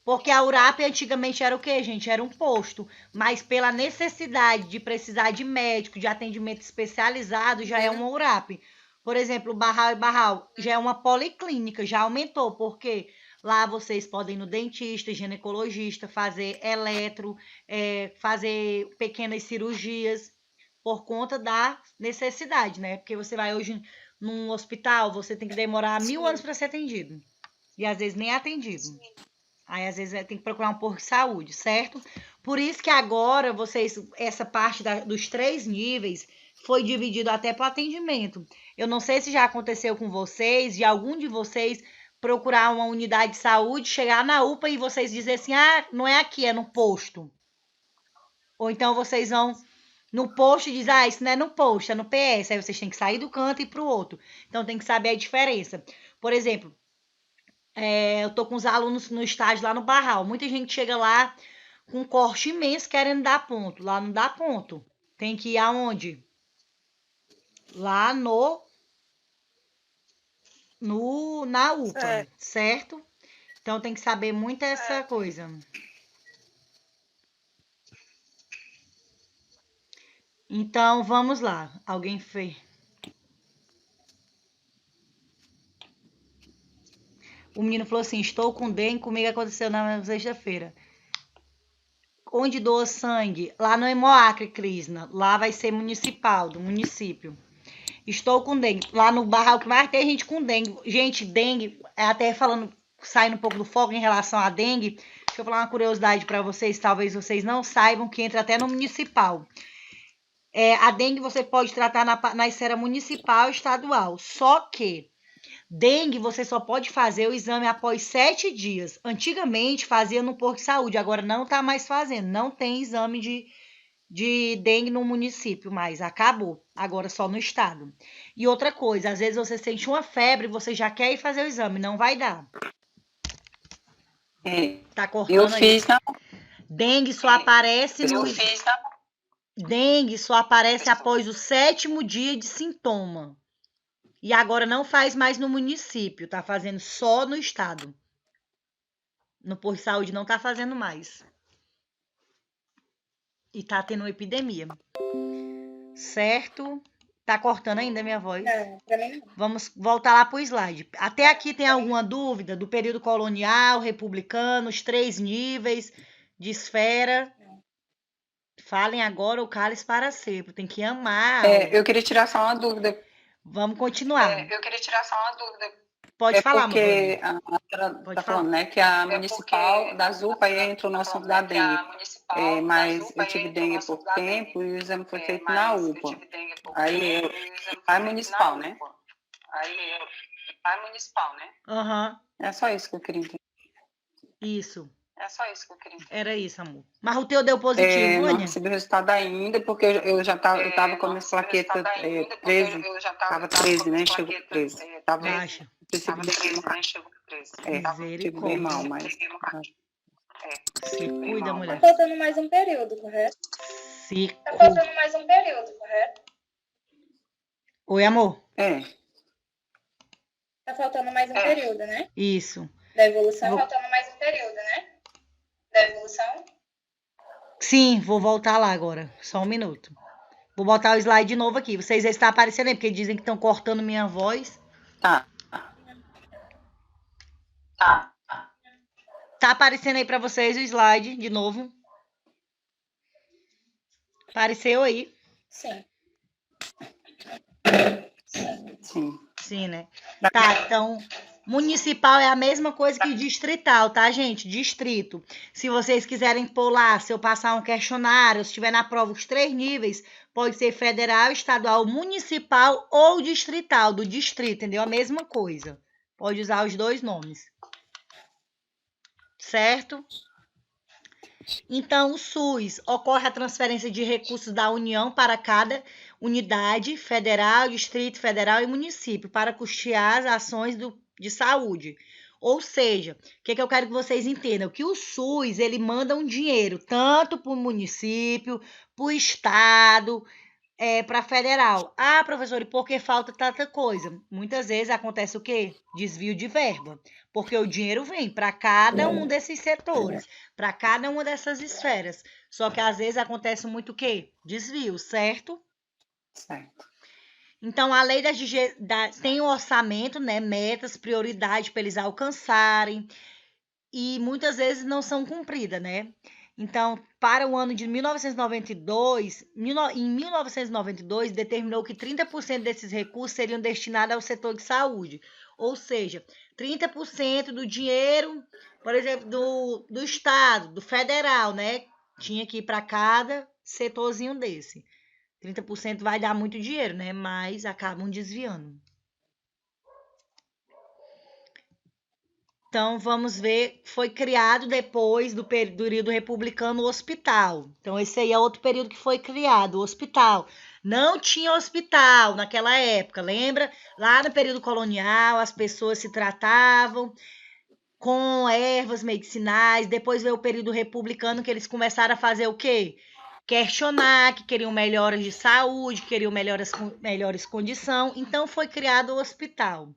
Porque a URAP antigamente era o quê, gente? Era um posto. Mas pela necessidade de precisar de médico, de atendimento especializado, já é uma URAP. Por exemplo, Barral e Barral já é uma policlínica, já aumentou. Por quê? Lá vocês podem ir no dentista, ginecologista, fazer eletro, fazer pequenas cirurgias por conta da necessidade, né? Porque você vai hoje num hospital, você tem que demorar 1000 anos para ser atendido. E às vezes nem é atendido. Aí às vezes tem que procurar um posto de saúde, certo? Por isso que agora essa parte dos 3 níveis foi dividido até para o atendimento. Eu não sei se já aconteceu com vocês, de algum de vocês procurar uma unidade de saúde, chegar na UPA e vocês dizerem assim, não é aqui, é no posto. Ou então vocês vão no posto e dizem, isso não é no posto, é no PS. Aí vocês têm que sair do canto e ir para o outro. Então tem que saber a diferença. Por exemplo, eu tô com os alunos no estágio lá no Barral. Muita gente chega lá com um corte imenso querendo dar ponto. Lá não dá ponto. Tem que ir aonde? Lá na UPA, certo? Então tem que saber muito essa coisa. Então vamos lá. Alguém fez? O menino falou assim: estou com dengue, comigo aconteceu na sexta-feira. Onde doa sangue? Lá no Hemoacre, Crisna. Lá vai ser municipal, do município. Estou com dengue. Lá no Barral que mais tem gente com dengue. Gente, dengue, até falando, saindo um pouco do foco em relação à dengue, Deixa eu falar uma curiosidade para vocês, talvez vocês não saibam, que entra até no municipal. A dengue você pode tratar na esfera municipal e estadual. Só que dengue você só pode fazer o exame após 7 dias. Antigamente fazia no posto de saúde, agora não está mais fazendo. Não tem exame de dengue no município mais. Acabou. Agora só no estado. E outra coisa, às vezes você sente uma febre, você já quer ir fazer o exame. Não vai dar. Tá cortando Eu aí. fiz na... Dengue só aparece Dengue só aparece após o 7º dia de sintoma. E agora não faz mais no município, tá fazendo só no estado. No posto de saúde não tá fazendo mais. E tá tendo uma epidemia. Certo? Tá cortando ainda a minha voz? Não, pra mim não. Vamos voltar lá pro slide. Até aqui tem alguma dúvida do período colonial, republicano, os 3 níveis de esfera? Falem agora ou cale-se para sempre. Tem que amar. eu queria tirar só uma dúvida. Vamos continuar. Eu queria tirar só uma dúvida. Pode falar, porque Pode tá falar. falando, né, que a municipal da ZUPA aí entrou no assunto da dengue. Mas eu tive dengue por tempo e o exame foi feito na UPA. Aí a municipal, né? Aham, É só isso que eu queria entender. isso. Era isso, amor. Mas o teu deu positivo, Não Vânia? recebi o resultado ainda, porque eu tava com a minha plaqueta 13. Tava 13, né? Chegou 13. Tava Baixa. tive bem mal, mas... Se cuida, Tá mulher. faltando mais um período, correto? Se Tá cu... faltando mais um período, correto? Oi, amor. Tá faltando mais um período, né? Isso. Da evolução. Vou- Tá faltando mais um período, né? Da evolução. Sim, vou voltar lá agora. Só um minuto. Vou botar o slide de novo aqui. Vocês estão aparecendo aí, porque dizem que estão cortando minha voz. Tá. Tá aparecendo aí pra vocês o slide de novo? Apareceu aí? Sim. Sim. Sim, né? Tá, então, municipal é a mesma coisa que distrital, tá, gente? Distrito. Se vocês quiserem pôr lá, se eu passar um questionário, se tiver na prova os 3 níveis, pode ser federal, estadual, municipal ou distrital, do distrito, entendeu? A mesma coisa. Pode usar os 2 nomes. Certo? Então, o SUS ocorre a transferência de recursos da União para cada unidade federal, distrito federal e município para custear as ações de saúde. Ou seja, o que eu quero que vocês entendam? Que o SUS, ele manda um dinheiro tanto para o município, para o estado, para federal. Ah, professor, e por que falta tanta coisa? Muitas vezes acontece o quê? Desvio de verba. Porque o dinheiro vem para cada um desses setores, para cada uma dessas esferas. Só que às vezes acontece muito o quê? Desvio, certo? Certo. Então, a lei tem um orçamento, né? Metas, prioridade para eles alcançarem. E muitas vezes não são cumpridas, né? Então, para o ano de 1992, em 1992, determinou que 30% desses recursos seriam destinados ao setor de saúde. Ou seja, 30% do dinheiro, por exemplo, do estado, do federal, né? Tinha que ir para cada setorzinho desse. 30% vai dar muito dinheiro, né? Mas acabam desviando. Então, vamos ver, foi criado depois do período republicano o hospital. Então, esse aí é outro período que foi criado, o hospital. Não tinha hospital naquela época, lembra? Lá no período colonial, as pessoas se tratavam com ervas medicinais. Depois veio o período republicano, que eles começaram a fazer o quê? Questionar, que queriam melhoras de saúde, queriam melhores condições. Então, foi criado o hospital.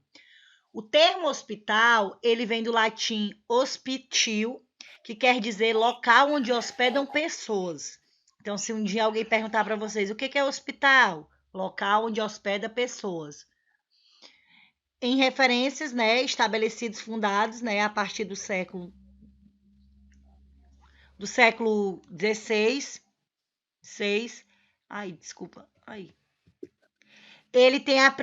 O termo hospital, ele vem do latim hospitio, que quer dizer local onde hospedam pessoas. Então, se um dia alguém perguntar para vocês o que é hospital? Local onde hospeda pessoas. Em referências, né, estabelecidos, fundados, né, a partir do século XVI. Ele tem a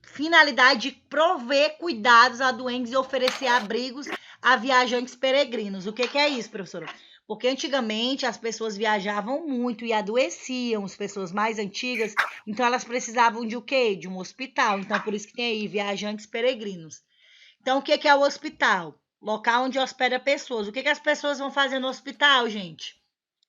finalidade de prover cuidados a doentes e oferecer abrigos a viajantes peregrinos. O que é isso, professora? Porque antigamente as pessoas viajavam muito e adoeciam, as pessoas mais antigas, então elas precisavam de o quê? De um hospital. Então, por isso que tem aí viajantes peregrinos. Então, o que é o hospital? Local onde hospeda pessoas. O que as pessoas vão fazer no hospital, gente?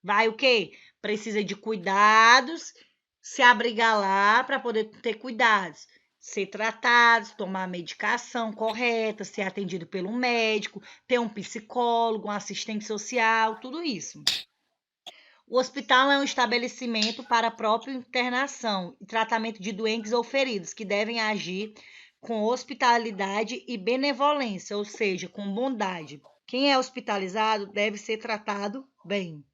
Vai o quê? Precisa de cuidados, se abrigar lá para poder ter cuidados, ser tratados, tomar a medicação correta, ser atendido pelo médico, ter um psicólogo, um assistente social, tudo isso. O hospital é um estabelecimento para a própria internação e tratamento de doentes ou feridos, que devem agir com hospitalidade e benevolência, ou seja, com bondade. Quem é hospitalizado deve ser tratado bem.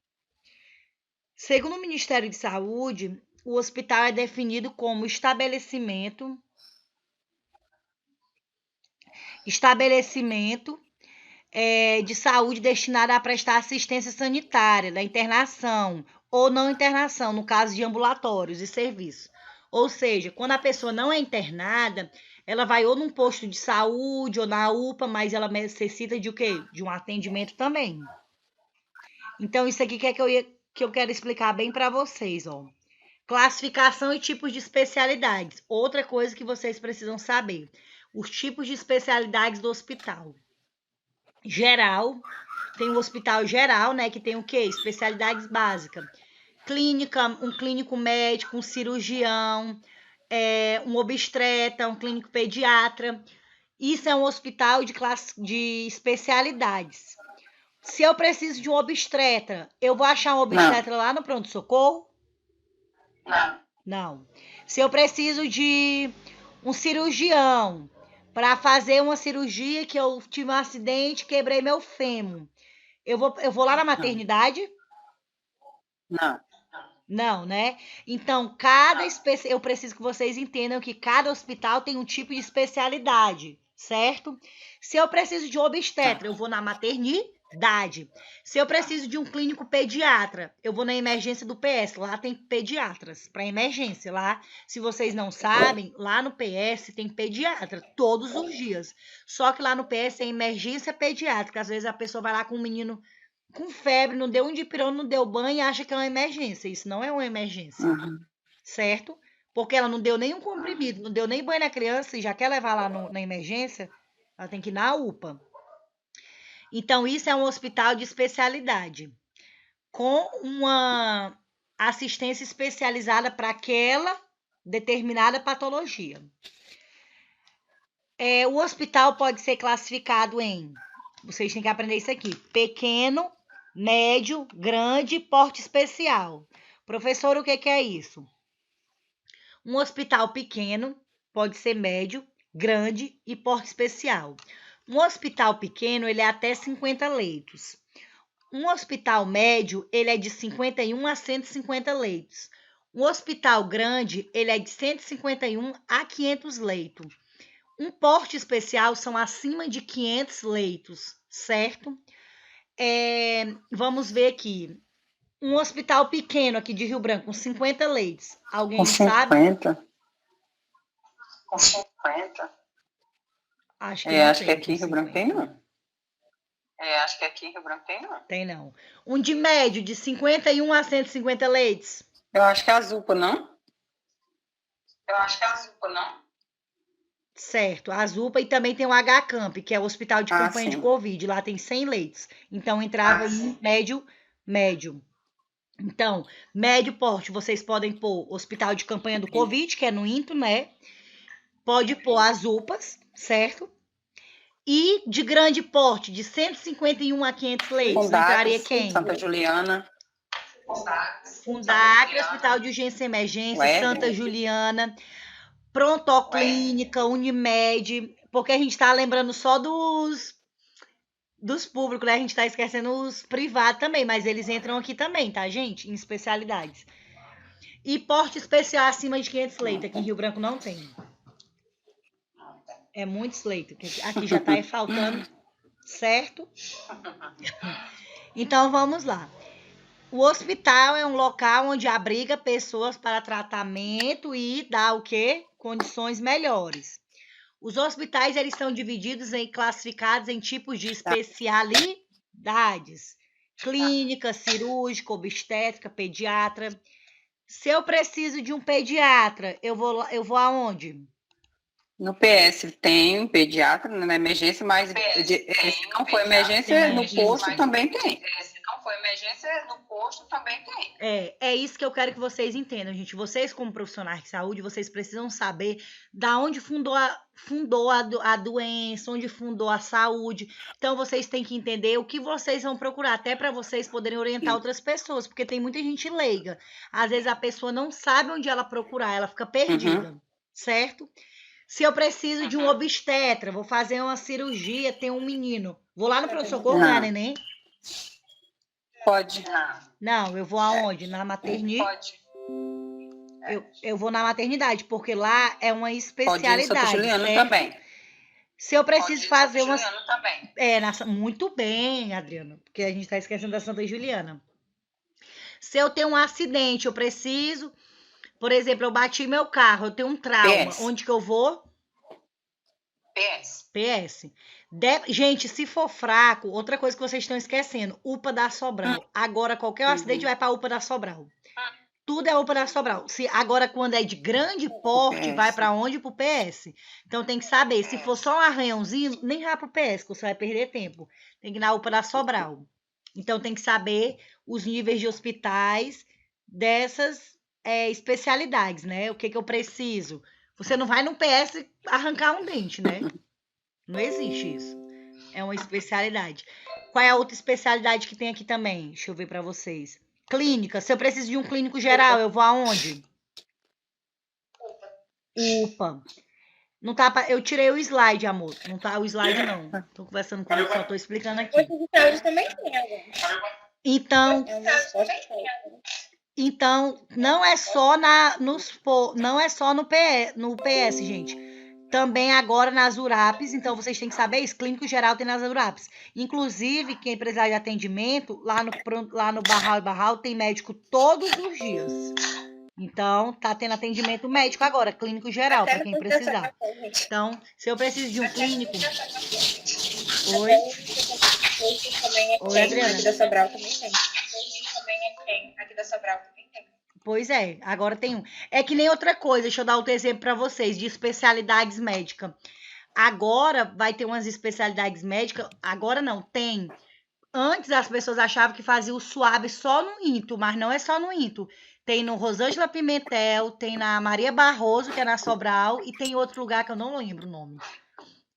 Segundo o Ministério de Saúde, o hospital é definido como estabelecimento de saúde destinado a prestar assistência sanitária da internação ou não internação, no caso de ambulatórios e serviços. Ou seja, quando a pessoa não é internada, ela vai ou num posto de saúde ou na UPA, mas ela necessita de o quê? De um atendimento também. Então, isso aqui que eu quero explicar bem para vocês, ó. Classificação e tipos de especialidades. Outra coisa que vocês precisam saber. Os tipos de especialidades do hospital. Geral, tem o hospital geral, né, que tem o quê? Especialidades básicas. Clínica, um clínico médico, um cirurgião, um obstetra, um clínico pediatra. Isso é um hospital de especialidades. Se eu preciso de um obstetra, eu vou achar um obstetra lá no pronto-socorro? Não. Se eu preciso de um cirurgião para fazer uma cirurgia que eu tive um acidente, quebrei meu fêmur, eu vou lá na maternidade? Não. Não, né? Então, eu preciso que vocês entendam que cada hospital tem um tipo de especialidade, certo? Se eu preciso de um obstetra, eu vou na maternidade. Se eu preciso de um clínico pediatra, eu vou na emergência do PS. Lá tem pediatras para emergência. Lá, se vocês não sabem, lá no PS tem pediatra todos os dias. Só que lá no PS é emergência pediátrica. Às vezes a pessoa vai lá com um menino com febre, não deu um dipirona, não deu banho e acha que é uma emergência. Isso não é uma emergência, certo? Porque ela não deu nenhum comprimido, não deu nem banho na criança e já quer levar lá na emergência, ela tem que ir na UPA. Então, isso é um hospital de especialidade, com uma assistência especializada para aquela determinada patologia. O hospital pode ser classificado em, vocês têm que aprender isso aqui, pequeno, médio, grande, porte especial. Professor, o que é isso? Um hospital pequeno pode ser médio, grande e porte especial. Um hospital pequeno, ele é até 50 leitos. Um hospital médio, ele é de 51 a 150 leitos. Um hospital grande, ele é de 151 a 500 leitos. Um porte especial são acima de 500 leitos, certo? Vamos ver aqui. Um hospital pequeno aqui de Rio Branco, com 50 leitos. Alguém Com sabe? 50? Com 50? Acho que não acho tem, que aqui em com Rio Branco tem, 50. não. Acho que aqui em Rio Branco tem, não. Tem não. Um de médio, de 51 a 150 leitos. Eu acho que é a Zupa, não? Eu acho que é a Zupa, não? Certo, a Zupa e também tem o H-Camp, que é o hospital de campanha de sim. Covid. Lá tem 100 leitos. Então, entrava em médio. Então, médio porte, vocês podem pôr hospital de campanha do Covid, que é no INTO, né? Pode pôr as UPAs, certo? E de grande porte, de 151 a 500 leitos, entraria quem? Santa Juliana. Fundacre, Hospital de Urgência e Emergência, Santa Juliana, Prontoclínica, Unimed, porque a gente está lembrando só dos públicos, né? A gente está esquecendo os privados também, mas eles entram aqui também, tá, gente? Em especialidades. E porte especial acima de 500 leitos, aqui em Rio Branco não tem. É muitos leitos, aqui já está faltando, certo? Então, vamos lá. O hospital é um local onde abriga pessoas para tratamento e dá o quê? Condições melhores. Os hospitais, eles são divididos classificados em tipos de especialidades. Clínica, cirúrgica, obstétrica, pediatra. Se eu preciso de um pediatra, eu vou aonde? No PS tem um pediatra na emergência, mas se não for emergência, no posto também tem. Se não for emergência, no posto também tem. É isso que eu quero que vocês entendam, gente. Vocês, como profissionais de saúde, vocês precisam saber da onde fundou a doença, onde fundou a saúde. Então, vocês têm que entender o que vocês vão procurar, até para vocês poderem orientar outras pessoas, porque tem muita gente leiga. Às vezes, a pessoa não sabe onde ela procurar, ela fica perdida, certo? Se eu preciso de um obstetra, vou fazer uma cirurgia, tem um menino. Vou lá no pronto-socorro, ganhar neném? Pode. Não, eu vou aonde? Na maternidade? Eu vou na maternidade, porque lá é uma especialidade. Pode ir no Santo Juliano também. Se eu preciso fazer uma... Muito bem, Adriana, porque a gente está esquecendo da Santa Juliana. Se eu tenho um acidente, eu preciso... Por exemplo, eu bati meu carro, eu tenho um trauma. PS. Onde que eu vou? PS. Gente, se for fraco, outra coisa que vocês estão esquecendo, UPA da Sobral. Agora, qualquer acidente vai para a UPA da Sobral. Tudo é UPA da Sobral. Agora, quando é de grande porte, vai para onde? Para o PS. Então, tem que saber. Se for só um arranhãozinho, nem vai para o PS, que você vai perder tempo. Tem que ir na UPA da Sobral. Então, tem que saber os níveis de hospitais dessas especialidades, né? O que eu preciso? Você não vai no PS arrancar um dente, né? Não existe isso. É uma especialidade. Qual é a outra especialidade que tem aqui também? Deixa eu ver para vocês. Clínica. Se eu preciso de um clínico geral, eu vou aonde? UPA. Não tá, eu tirei o slide, amor. Não tá o slide, não. Tô conversando com ele, só tô explicando aqui. Hoje de saúde também tem alguns. Então... Então, não é só no PS, gente. Também agora nas URAPs, então vocês têm que saber isso, clínico geral tem nas URAPs. Inclusive, quem precisar de atendimento, lá no Barral e Barral tem médico todos os dias. Então, tá tendo atendimento médico agora, clínico geral, para quem precisar. Então, se eu preciso de um clínico... Oi? Oi, Adriana. Aqui da Sobral também tem. Pois é, agora tem um. É que nem outra coisa, deixa eu dar outro exemplo para vocês, de especialidades médicas. Agora vai ter umas especialidades médicas, agora não, tem. Antes as pessoas achavam que fazia o suave só no INTO, mas não é só no INTO. Tem no Rosângela Pimentel, tem na Maria Barroso, que é na Sobral, e tem outro lugar que eu não lembro o nome.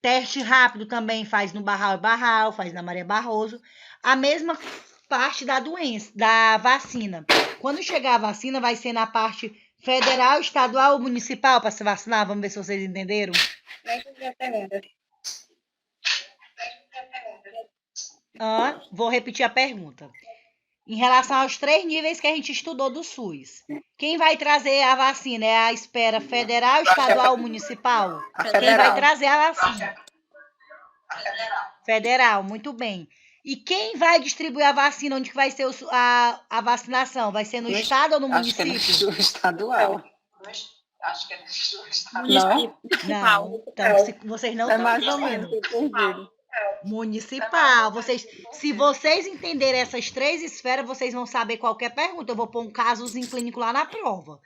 Teste rápido também faz no Barral e Barral, faz na Maria Barroso. A mesma parte da doença, da vacina. Quando chegar a vacina, vai ser na parte federal, estadual ou municipal para se vacinar? Vamos ver se vocês entenderam. Vou repetir a pergunta. Em relação aos 3 níveis que a gente estudou do SUS, quem vai trazer a vacina? É a esfera federal, estadual ou municipal? Quem vai trazer a vacina? Federal, muito bem. E quem vai distribuir a vacina? Onde que vai ser a vacinação? Vai ser no estado ou no município? Acho que é no estadual. Acho que é no estadual. Não. Então, se vocês não estão mais ou entendendo. menos. Municipal. Se vocês entenderem essas 3 esferas, vocês vão saber qualquer pergunta. Eu vou pôr um casozinho clínico lá na prova.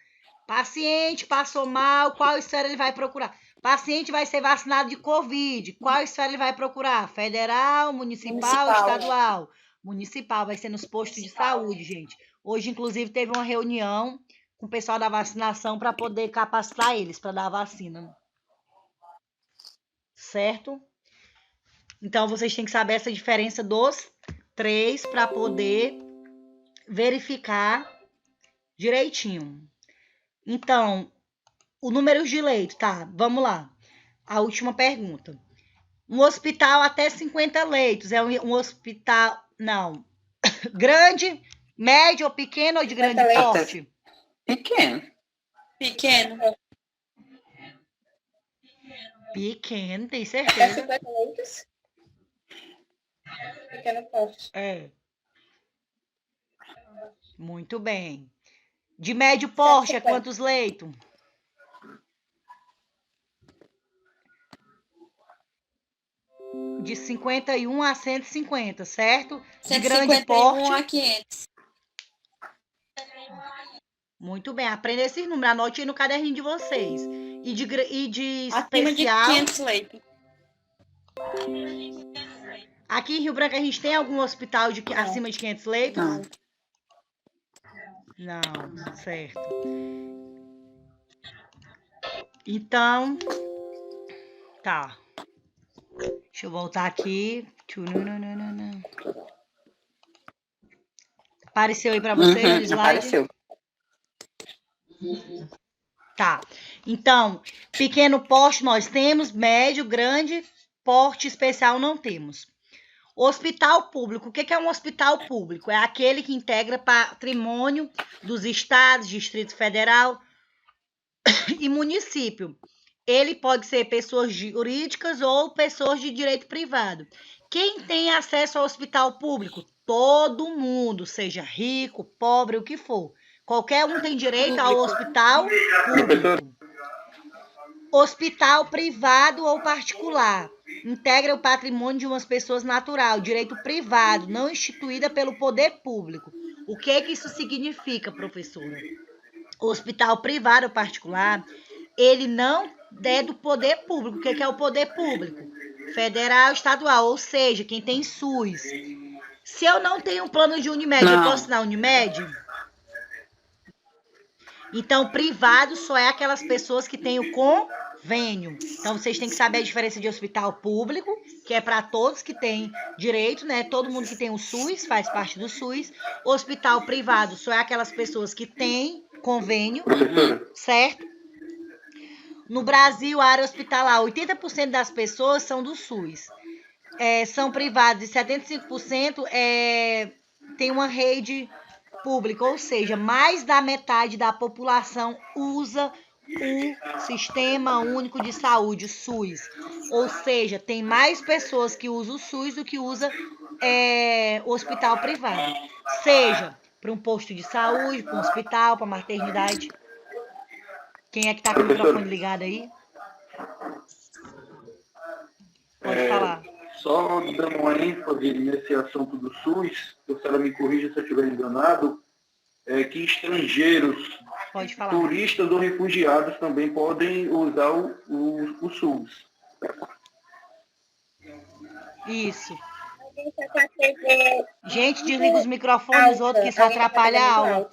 Paciente passou mal, qual esfera ele vai procurar? Paciente vai ser vacinado de Covid, qual esfera ele vai procurar? Federal, municipal, estadual? Municipal, vai ser nos postos de saúde, gente. Hoje, inclusive, teve uma reunião com o pessoal da vacinação para poder capacitar eles para dar a vacina. Certo? Então, vocês têm que saber essa diferença dos 3 para poder verificar direitinho. Então, o número de leito, tá? Vamos lá. A última pergunta. Um hospital até 50 leitos é um hospital, não, grande, médio ou pequeno ou de grande porte? Pequeno. Pequeno, tem Até certeza? 50 leitos. Pequeno porte. Muito bem. De médio porte, é quantos leitos? de 51 a 150, certo? De 151 grande porte. a 500. Muito bem, aprenda esses números, anote aí no caderninho de vocês. E de Acima de especial. 500 leitos. Aqui em Rio Branco a gente tem algum hospital Não. acima de 500 leitos? Não. Não, certo. Então, tá. Deixa eu voltar aqui. Apareceu aí para vocês o slide? Apareceu. Tá. Então, pequeno porte nós temos, médio, grande, porte especial não temos. Hospital público. O que é um hospital público? É aquele que integra patrimônio dos estados, Distrito Federal e município. Ele pode ser pessoas jurídicas ou pessoas de direito privado. Quem tem acesso ao hospital público? Todo mundo, seja rico, pobre, o que for. Qualquer um tem direito ao hospital público. Hospital privado ou particular. Integra o patrimônio de umas pessoas natural, direito privado, não instituída pelo poder público. O que é que isso significa, professora? O hospital privado ou particular, ele não é do poder público. O que é o poder público? Federal, estadual, ou seja, quem tem SUS. Se eu não tenho um plano de Unimed, eu posso assinar Unimed? Então, privado só é aquelas pessoas que têm o convênio. Então, vocês têm que saber a diferença de hospital público, que é para todos que têm direito, né? Todo mundo que tem o SUS, faz parte do SUS. Hospital privado só é aquelas pessoas que têm convênio, certo? No Brasil, a área hospitalar, 80% das pessoas são do SUS. São privados e 75% tem uma rede pública, ou seja, mais da metade da população usa o Sistema Único de Saúde, o SUS. Ou seja, tem mais pessoas que usam o SUS do que usa o hospital privado. Seja para um posto de saúde, para um hospital, para maternidade. Quem é que está com o microfone ligado aí? Pode falar. Só dando uma ênfase nesse assunto do SUS, que a senhora me corrija se eu estiver enganado, que estrangeiros, Pode falar. turistas ou refugiados também podem usar o SUS. Isso. Gente, desliga os microfones, outros que isso atrapalha a aula.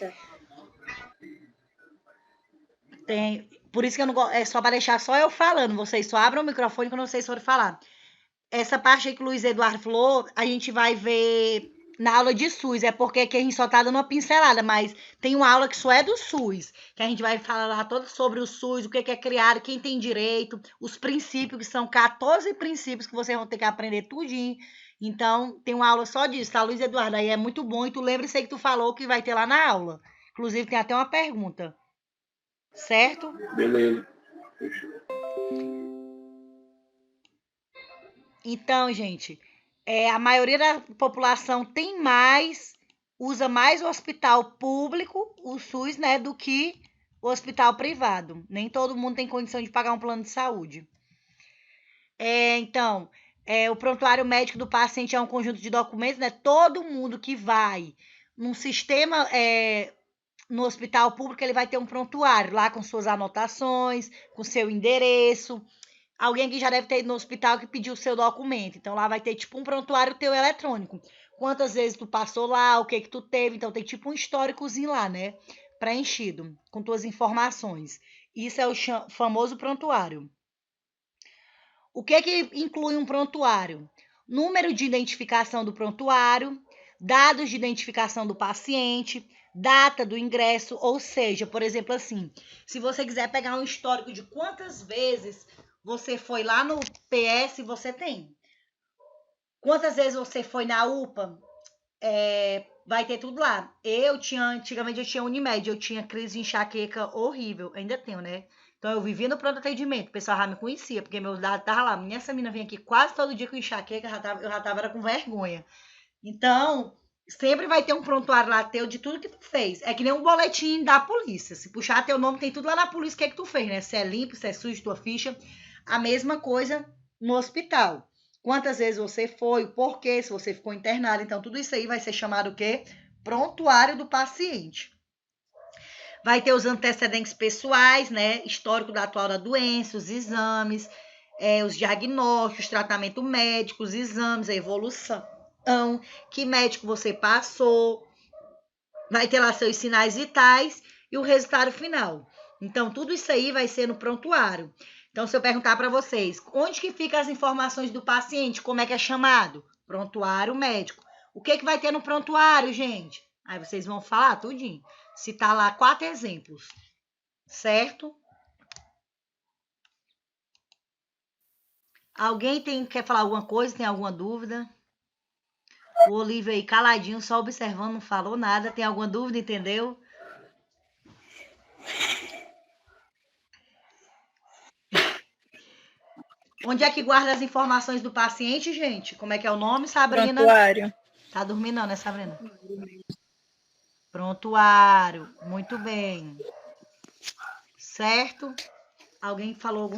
Por isso que eu não gosto, é só para deixar só eu falando, vocês só abram o microfone quando vocês forem falar. Essa parte aí que o Luiz Eduardo falou, a gente vai ver na aula de SUS, é porque aqui a gente só tá dando uma pincelada, mas tem uma aula que só é do SUS, que a gente vai falar lá todo sobre o SUS, o que é criado, quem tem direito, os princípios, que são 14 princípios que vocês vão ter que aprender tudinho. Então, tem uma aula só disso, tá, Luiz Eduardo? Aí é muito bom, e tu lembra isso aí que tu falou que vai ter lá na aula. Inclusive, tem até uma pergunta. Certo? Beleza. Então, gente, a maioria da população usa mais o hospital público, o SUS, né, do que o hospital privado. Nem todo mundo tem condição de pagar um plano de saúde. Então, o prontuário médico do paciente é um conjunto de documentos, né? Todo mundo que vai num sistema, no hospital público, ele vai ter um prontuário lá com suas anotações, com seu endereço. Alguém aqui já deve ter ido no hospital que pediu o seu documento. Então, lá vai ter tipo um prontuário teu eletrônico. Quantas vezes tu passou lá, o que tu teve. Então, tem tipo um históricozinho lá, né? Preenchido, com tuas informações. Isso é o famoso prontuário. O que inclui um prontuário? Número de identificação do prontuário, dados de identificação do paciente, data do ingresso, ou seja, por exemplo assim, se você quiser pegar um histórico de quantas vezes você foi lá no PS, você tem. Quantas vezes você foi na UPA, vai ter tudo lá. Antigamente eu tinha Unimed, eu tinha crise de enxaqueca horrível, ainda tenho, né? Então eu vivia no pronto atendimento, o pessoal já me conhecia, porque meus dados estavam lá. Essa menina vinha aqui quase todo dia com enxaqueca, eu já tava com vergonha. Então, sempre vai ter um prontuário lá teu de tudo que tu fez. É que nem um boletim da polícia. Se puxar teu nome, tem tudo lá na polícia o que tu fez, né? Se é limpo, se é sujo, tua ficha. A mesma coisa no hospital. quantas vezes você foi, o porquê, se você ficou internado. Então, tudo isso aí vai ser chamado o quê? Prontuário do paciente. Vai ter os antecedentes pessoais, né? Histórico da atual da doença, os exames, os diagnósticos, tratamento médico, os exames, a evolução, que médico você passou. Vai ter lá seus sinais vitais e o resultado final. Então, tudo isso aí vai ser no prontuário. Então, se eu perguntar para vocês, onde que ficam as informações do paciente? Como é que é chamado? Prontuário médico. O que vai ter no prontuário, gente? Aí vocês vão falar tudinho. Citar lá 4 exemplos. Certo? Alguém quer falar alguma coisa? Tem alguma dúvida? O Olívio aí caladinho, só observando, não falou nada. Tem alguma dúvida, entendeu? Onde é que guarda as informações do paciente, gente? Como é que é o nome, Sabrina? Prontuário. Tá dormindo não, né, Sabrina? Prontuário. Muito bem. Certo? Alguém falou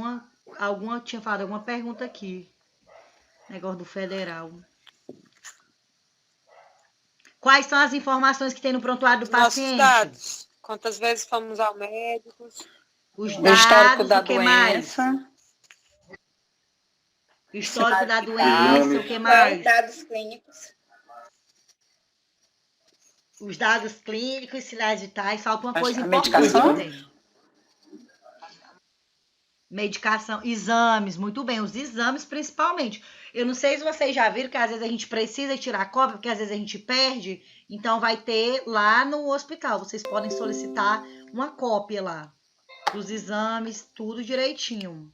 tinha falado alguma pergunta aqui. Negócio do federal. Quais são as informações que tem no prontuário do paciente? Nossos dados. Quantas vezes fomos ao médico? Os O histórico dados, da o que mais? doença. O histórico da doença, o que mais? Dados clínicos. Os dados clínicos, sinais vitais. Falta uma coisa A importante medicação? que tem. Medicação, exames, muito bem, os exames principalmente. Eu não sei se vocês já viram que às vezes a gente precisa tirar cópia, porque às vezes a gente perde, então vai ter lá no hospital. Vocês podem solicitar uma cópia lá dos exames, tudo direitinho.